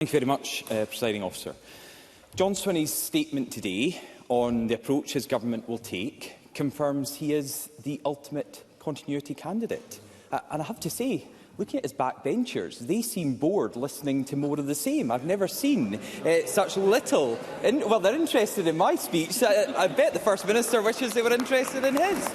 Thank you very much, Presiding Officer. John Swinney's statement today on the approach his government will take confirms he is the ultimate continuity candidate. And I have to say, looking at his backbenchers, they seem bored listening to more of the same. I've never seen such little... well, they're interested in my speech. I bet the First Minister wishes they were interested in his.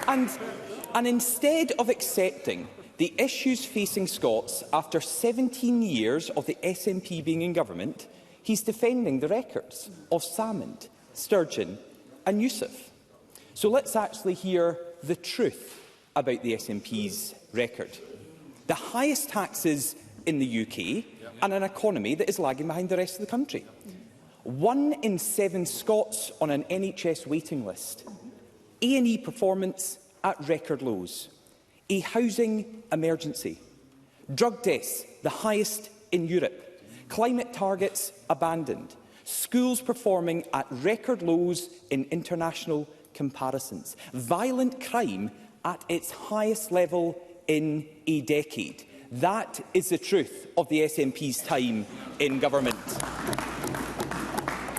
And instead of accepting the issues facing Scots after 17 years of the SNP being in government, he's defending the records of Salmond, Sturgeon and Yusuf. So let's actually hear the truth about the SNP's record. The highest taxes in the UK and an economy that is lagging behind the rest of the country. 1 in 7 Scots on an NHS waiting list. A&E performance at record lows. A housing emergency. Drug deaths, the highest in Europe. Climate targets abandoned. Schools performing at record lows in international comparisons. Violent crime at its highest level in a decade. That is the truth of the SNP's time in government.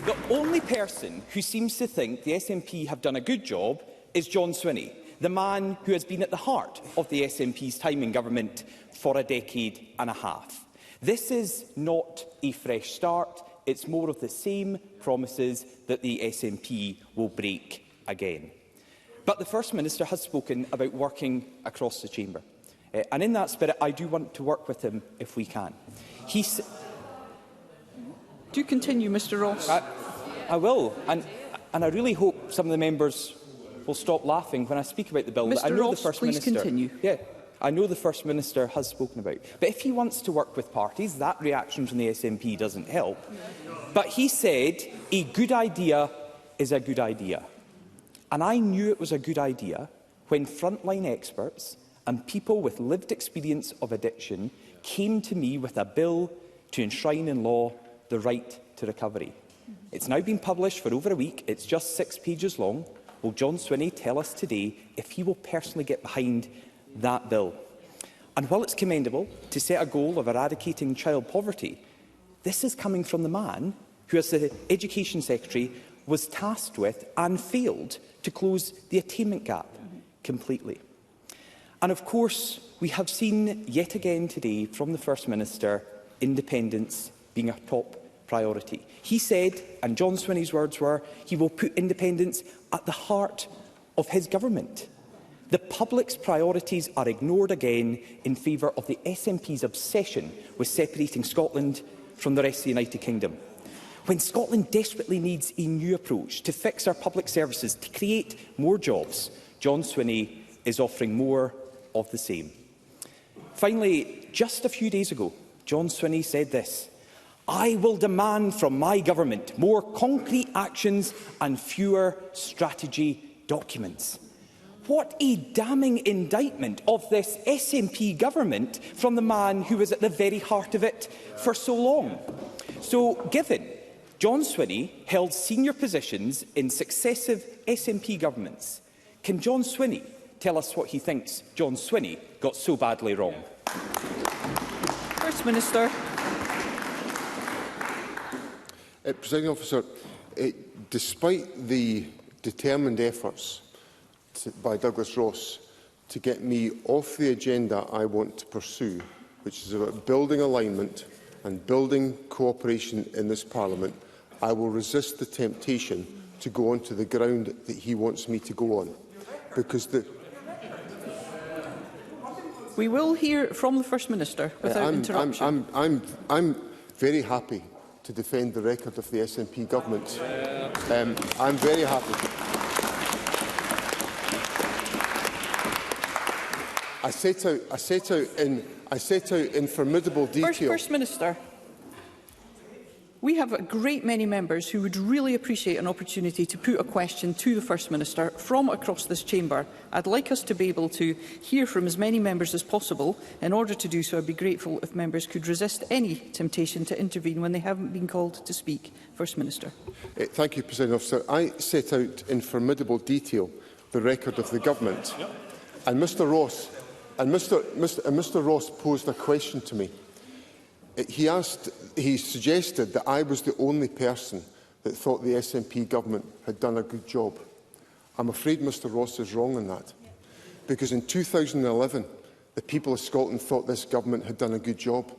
The only person who seems to think the SNP have done a good job is John Swinney, the man who has been at the heart of the SNP's time in government for a decade and a half. This is not a fresh start. It's more of the same promises that the SNP will break again. But the First Minister has spoken about working across the chamber. And in that spirit, I do want to work with him if we can. Do continue, Mr Ross. I will. And I really hope some of the members will stop laughing when I speak about the bill that I know the First Minister... continue. Yeah, I know the First Minister has spoken about. But if he wants to work with parties, that reaction from the SNP doesn't help. But he said a good idea is a good idea. And I knew it was a good idea when frontline experts and people with lived experience of addiction came to me with a bill to enshrine in law the right to recovery. It's now been published for over a week. It's just 6 pages long. Will John Swinney tell us today if he will personally get behind that bill? And while it's commendable to set a goal of eradicating child poverty, this is coming from the man who, as the Education Secretary, was tasked with and failed to close the attainment gap completely. And of course, we have seen yet again today from the First Minister independence being a top priority. He said, and John Swinney's words were, he will put independence at the heart of his government. The public's priorities are ignored again in favour of the SNP's obsession with separating Scotland from the rest of the United Kingdom. When Scotland desperately needs a new approach to fix our public services, to create more jobs, John Swinney is offering more of the same. Finally, just a few days ago, John Swinney said this: "I will demand from my government more concrete actions and fewer strategy documents." What a damning indictment of this SNP government from the man who was at the very heart of it for so long. So, given John Swinney held senior positions in successive SNP governments, can John Swinney tell us what he thinks John Swinney got so badly wrong? First Minister. Presiding Officer, despite the determined efforts by Douglas Ross to get me off the agenda I want to pursue, which is about building alignment and building cooperation in this Parliament, I will resist the temptation to go onto the ground that he wants me to go on. Because we will hear from the First Minister without interruption. I'm very happy to defend the record of the SNP government. I'm very happy. I set out in formidable detail. First Minister, we have a great many members who would really appreciate an opportunity to put a question to the First Minister from across this chamber. I'd like us to be able to hear from as many members as possible. In order to do so, I'd be grateful if members could resist any temptation to intervene when they haven't been called to speak. First Minister. Thank you, President Officer. I set out in formidable detail the record of the government, and Mr Ross posed a question to me. he suggested that I was the only person that thought the SNP government had done a good job. I'm afraid Mr Ross is wrong on that, because in 2011 the people of Scotland thought this government had done a good job.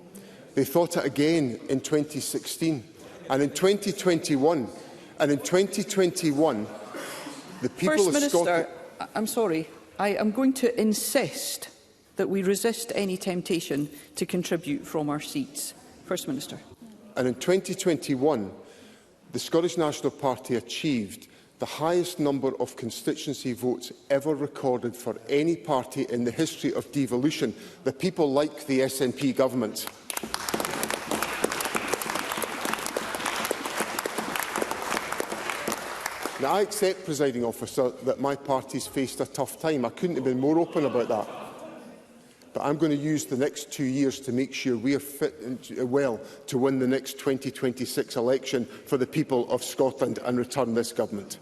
They thought it again in 2016 and in 2021. And in 2021, the people of Scotland... I'm sorry. I am going to insist that we resist any temptation to contribute from our seats. First Minister. And in 2021, the Scottish National Party achieved the highest number of constituency votes ever recorded for any party in the history of devolution. The people like the SNP government. Now, I accept, Presiding Officer, that my party's faced a tough time. I couldn't have been more open about that. But I'm going to use the next 2 years to make sure we are fit and well to win the next 2026 election for the people of Scotland and return this government.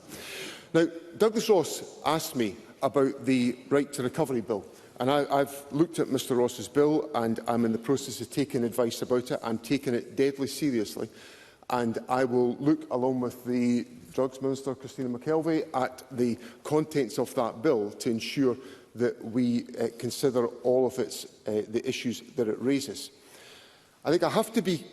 Now, Douglas Ross asked me about the Right to Recovery Bill. And I've looked at Mr Ross's bill and I'm in the process of taking advice about it. I'm taking it deadly seriously. And I will look, along with the Drugs Minister, Christina McKelvey, at the contents of that bill to ensure that we consider all of the issues that it raises. I think I have to be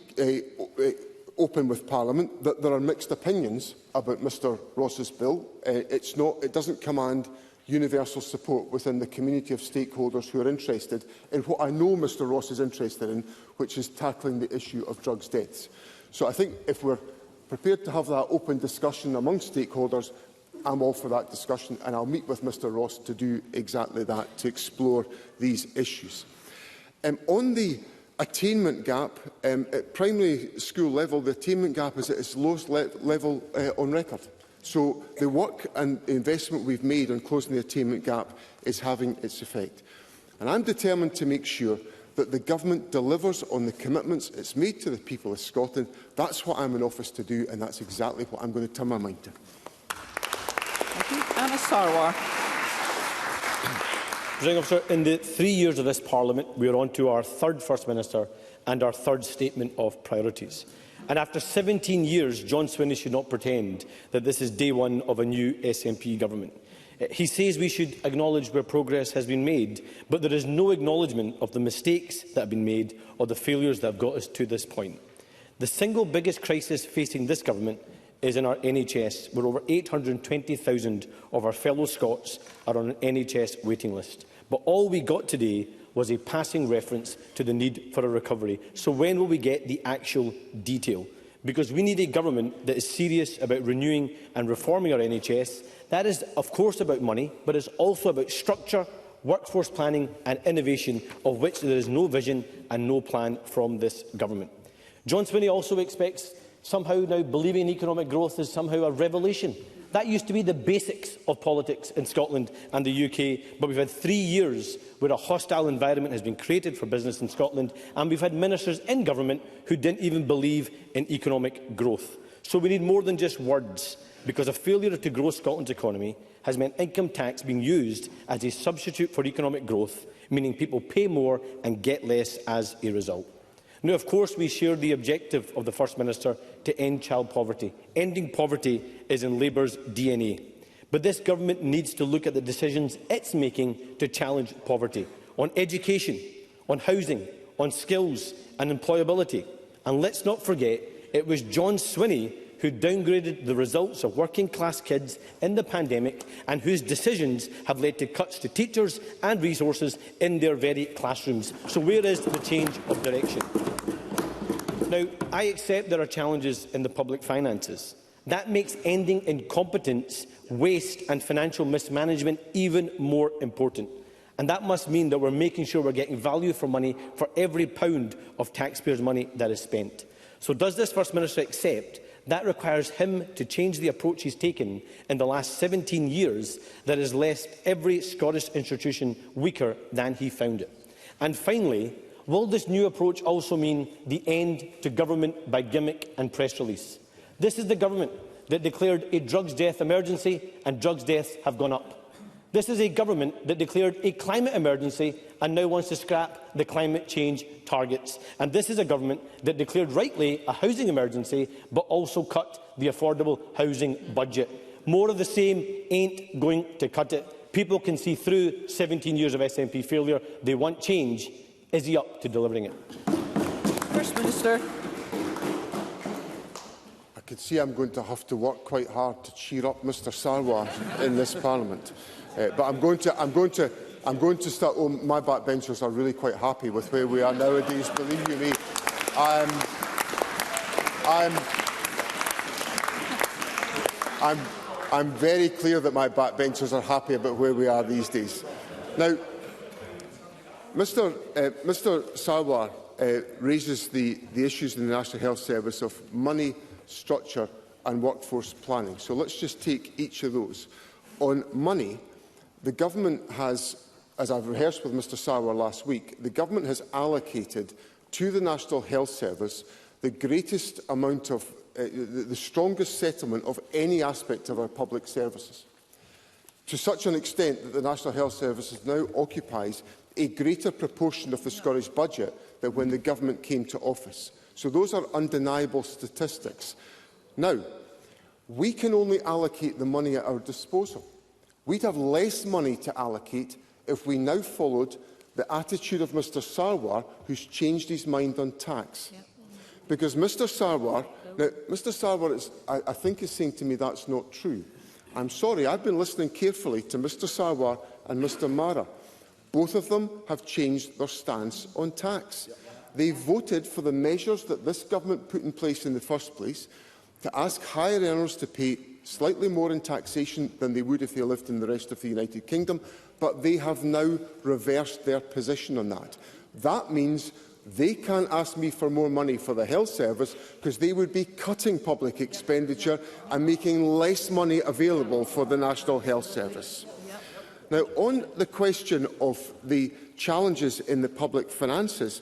open with Parliament that there are mixed opinions about Mr Ross's bill. It doesn't command universal support within the community of stakeholders who are interested in what I know Mr Ross is interested in, which is tackling the issue of drugs deaths. So I think if we're prepared to have that open discussion among stakeholders, I'm all for that discussion, and I'll meet with Mr Ross to do exactly that, to explore these issues. On the attainment gap, at primary school level, the attainment gap is at its lowest level on record. So the work and the investment we've made on closing the attainment gap is having its effect. And I'm determined to make sure that the government delivers on the commitments it's made to the people of Scotland. That's what I'm in office to do, and that's exactly what I'm going to turn my mind to. Anas Sarwar. Presiding Officer, in the 3 years of this Parliament, we are on to our third First Minister and our third statement of priorities. And after 17 years, John Swinney should not pretend that this is day one of a new SNP government. He says we should acknowledge where progress has been made, but there is no acknowledgement of the mistakes that have been made or the failures that have got us to this point. The single biggest crisis facing this government is in our NHS, where over 820,000 of our fellow Scots are on an NHS waiting list. But all we got today was a passing reference to the need for a recovery. So when will we get the actual detail? Because we need a government that is serious about renewing and reforming our NHS. That is, of course, about money, but it's also about structure, workforce planning and innovation, of which there is no vision and no plan from this government. John Swinney also expects somehow now believing in economic growth is somehow a revelation. That used to be the basics of politics in Scotland and the UK, but we've had 3 years where a hostile environment has been created for business in Scotland, and we've had ministers in government who didn't even believe in economic growth. So we need more than just words, because a failure to grow Scotland's economy has meant income tax being used as a substitute for economic growth, meaning people pay more and get less as a result. Now, of course, we share the objective of the First Minister to end child poverty. Ending poverty is in Labour's DNA. But this government needs to look at the decisions it's making to challenge poverty, on education, on housing, on skills and employability. And let's not forget, it was John Swinney who downgraded the results of working-class kids in the pandemic and whose decisions have led to cuts to teachers and resources in their very classrooms. So where is the change of direction? Now, I accept there are challenges in the public finances. That makes ending incompetence, waste and financial mismanagement even more important. And that must mean that we're making sure we're getting value for money for every pound of taxpayers' money that is spent. So does this First Minister accept that requires him to change the approach he's taken in the last 17 years that has left every Scottish institution weaker than he found it? And finally, will this new approach also mean the end to government by gimmick and press release? This is the government that declared a drugs death emergency, and drugs deaths have gone up. This is a government that declared a climate emergency and now wants to scrap the climate change targets. And this is a government that declared rightly a housing emergency, but also cut the affordable housing budget. More of the same ain't going to cut it. People can see through 17 years of SNP failure. They want change. Is he up to delivering it? First Minister. I can see I'm going to have to work quite hard to cheer up Mr Sarwar in this Parliament. But I'm going to start. Oh, my backbenchers are really quite happy with where we are nowadays. Believe you me, I'm very clear that my backbenchers are happy about where we are these days. Now, Mr Sarwar raises the issues in the National Health Service of money, structure and workforce planning. So let's just take each of those. On money, the government has, as I've rehearsed with Mr Sarwar last week, the government has allocated to the National Health Service the greatest amount of, the strongest settlement of any aspect of our public services, to such an extent that the National Health Service now occupies a greater proportion of the Scottish budget than when the government came to office. So those are undeniable statistics. Now, we can only allocate the money at our disposal. We'd have less money to allocate if we now followed the attitude of Mr Sarwar, who's changed his mind on tax. Yep. Because Mr Sarwar, I think is saying to me that's not true. I'm sorry, I've been listening carefully to Mr Sarwar and Mr Mara. Both of them have changed their stance on tax. They voted for the measures that this government put in place in the first place to ask higher earners to pay slightly more in taxation than they would if they lived in the rest of the United Kingdom, but they have now reversed their position on that. That means they can't ask me for more money for the health service because they would be cutting public expenditure and making less money available for the National Health Service. Now, on the question of the challenges in the public finances,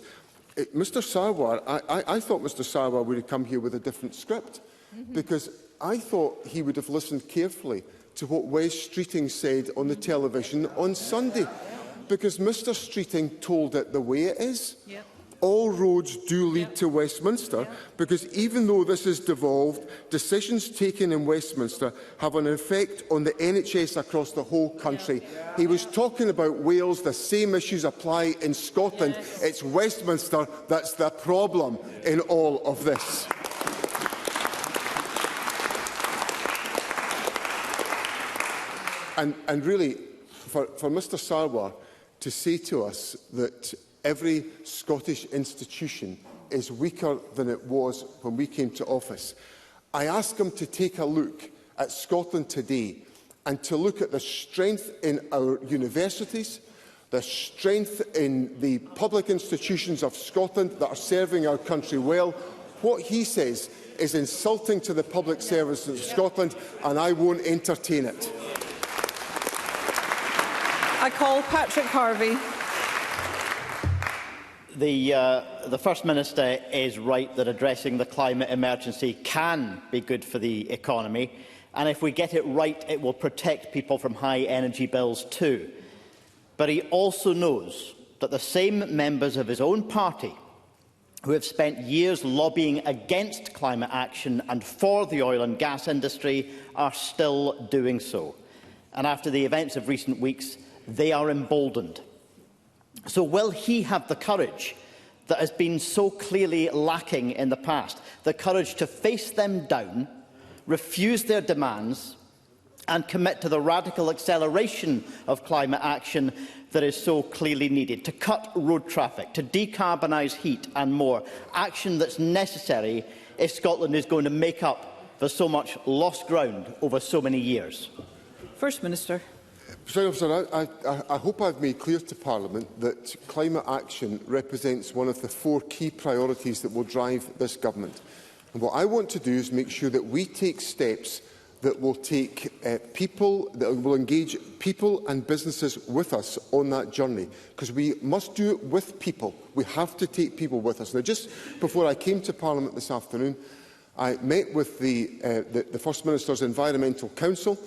Mr Sarwar, I thought Mr Sarwar would have come here with a different script, because I thought he would have listened carefully to what Wes Streeting said on the television on Sunday, because Mr Streeting told it the way it is. Yep. All roads do lead to Westminster, because even though this is devolved, decisions taken in Westminster have an effect on the NHS across the whole country. He was talking about Wales. The same issues apply in Scotland. Yes. It's Westminster that's the problem in all of this. And really, for Mr Sarwar to say to us that every Scottish institution is weaker than it was when we came to office, I ask him to take a look at Scotland today and to look at the strength in our universities, the strength in the public institutions of Scotland that are serving our country well. What he says is insulting to the public services of Scotland, and I won't entertain it. I call Patrick Harvey. The First Minister is right that addressing the climate emergency can be good for the economy, and if we get it right, it will protect people from high energy bills too. But he also knows that the same members of his own party who have spent years lobbying against climate action and for the oil and gas industry are still doing so. And after the events of recent weeks, they are emboldened. So will he have the courage that has been so clearly lacking in the past, the courage to face them down, refuse their demands and commit to the radical acceleration of climate action that is so clearly needed, to cut road traffic, to decarbonise heat and more, action that's necessary if Scotland is going to make up for so much lost ground over so many years? First Minister. I hope I've made clear to Parliament that climate action represents one of the 4 key priorities that will drive this government. And what I want to do is make sure that we take steps that will engage people and businesses with us on that journey, because we must do it with people. We have to take people with us. Now, just before I came to Parliament this afternoon, I met with the First Minister's Environmental Council.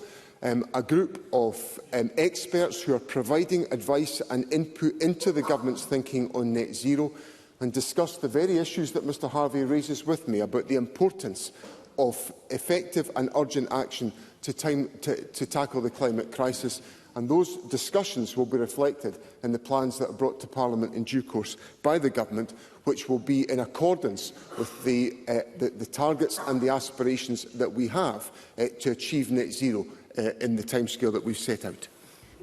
a group of experts who are providing advice and input into the government's thinking on net zero, and discuss the very issues that Mr Harvey raises with me about the importance of effective and urgent action to tackle the climate crisis. And those discussions will be reflected in the plans that are brought to Parliament in due course by the Government, which will be in accordance with the targets and the aspirations that we have to achieve net zero in the timescale that we've set out.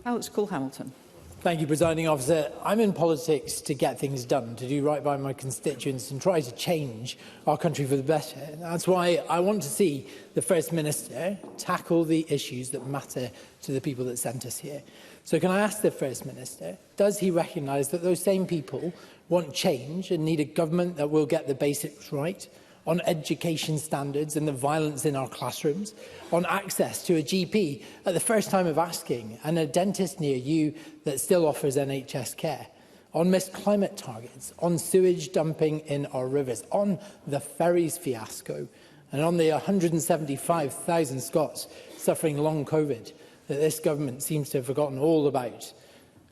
Alex Cole-Hamilton. Thank you, Presiding Officer. I'm in politics to get things done, to do right by my constituents and try to change our country for the better. That's why I want to see the First Minister tackle the issues that matter to the people that sent us here. So can I ask the First Minister, does he recognise that those same people want change and need a government that will get the basics right, on education standards and the violence in our classrooms, on access to a GP at the first time of asking, and a dentist near you that still offers NHS care, on missed climate targets, on sewage dumping in our rivers, on the ferries fiasco, and on the 175,000 Scots suffering long COVID that this government seems to have forgotten all about?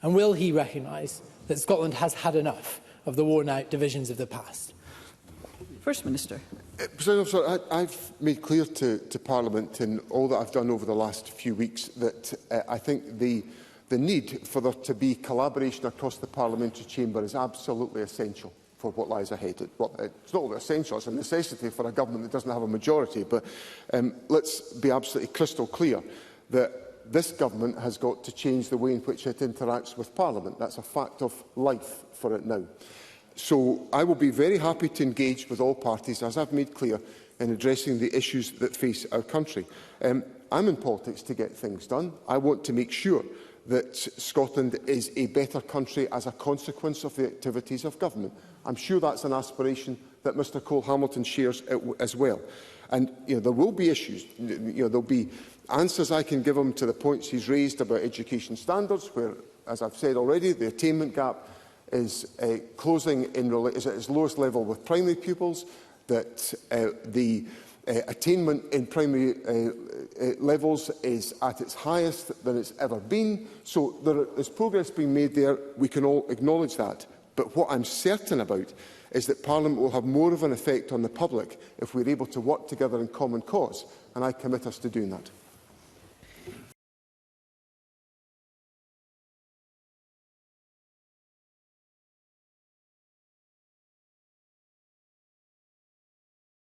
And will he recognise that Scotland has had enough of the worn-out divisions of the past? First Minister. President Officer, I've made clear to Parliament in all that I've done over the last few weeks that I think the need for there to be collaboration across the Parliamentary Chamber is absolutely essential for what lies ahead. Well, it's not only essential, it's a necessity for a government that doesn't have a majority. But let's be absolutely crystal clear that this government has got to change the way in which it interacts with Parliament. That's a fact of life for it now. So I will be very happy to engage with all parties, as I've made clear, in addressing the issues that face our country. I'm in politics to get things done. I want to make sure that Scotland is a better country as a consequence of the activities of government. I'm sure that's an aspiration that Mr Cole-Hamilton shares as well. And there will be issues. There will be answers I can give him to the points he's raised about education standards, where, as I've said already, the attainment gap is closing is at its lowest level with primary pupils, that the attainment in primary levels is at its highest than it's ever been. So there's progress being made there. We can all acknowledge that. But what I'm certain about is that Parliament will have more of an effect on the public if we're able to work together in common cause, and I commit us to doing that.